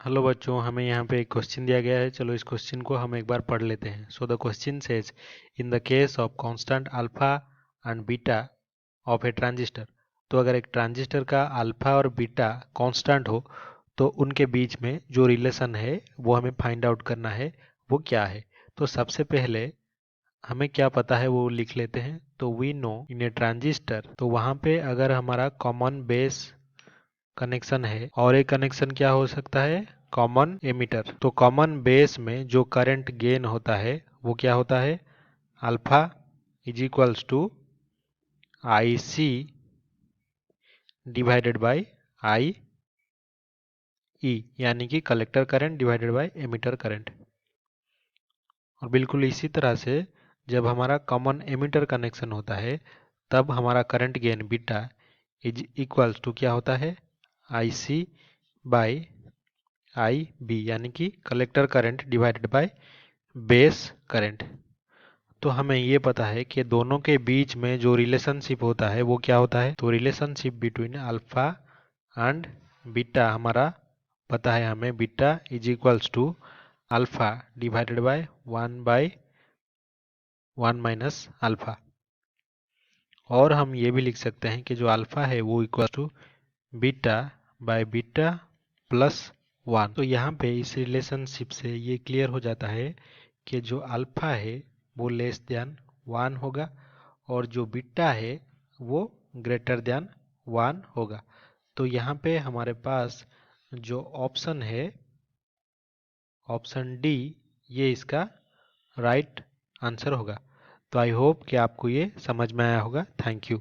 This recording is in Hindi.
हेलो बच्चों, हमें यहाँ पे एक क्वेश्चन दिया गया है। चलो इस क्वेश्चन को हम एक बार पढ़ लेते हैं। So the question says in the case of constant alpha and beta of A transistor. तो अगर एक ट्रांजिस्टर का अल्फा और बीटा कांस्टेंट हो तो उनके बीच में जो रिलेशन है वो हमें फाइंड आउट करना है, वो क्या है। तो सबसे पहले हमें क्या पता है वो लिख लेते हैं। तो we know in a transistor, तो वहाँ पे अगर हमारा कॉमन बेस कनेक्शन है और एक कनेक्शन क्या हो सकता है, कॉमन एमिटर। तो कॉमन बेस में जो करंट गेन होता है वो क्या होता है, alpha is equals to I C divided by I E, यानी कि collector current divided by emitter current. और बिल्कुल इसी तरह से जब हमारा कॉमन एमिटर कनेक्शन होता है तब हमारा current gain beta is equals to क्या होता है, आई सी बाई आई बी, यानी कि collector current divided by base current. तो हमें ये पता है कि दोनों के बीच में जो रिलेशनशिप होता है वो क्या होता है। तो relationship between alpha and beta हमारा पता है हमें, beta is equals to alpha divided by 1 minus alpha. और हम ये भी लिख सकते हैं कि जो अल्फा है वो equal to beta by beta plus 1। तो यहाँ पे इस रिलेशनशिप से ये क्लियर हो जाता है कि जो अल्फा है वो लेस देन 1 होगा और जो बीटा है वो ग्रेटर देन 1 होगा। तो यहाँ पे हमारे पास जो ऑप्शन है, ऑप्शन डी, ये इसका राइट आंसर होगा। तो आई होप कि आपको ये समझ में आया होगा। Thank you.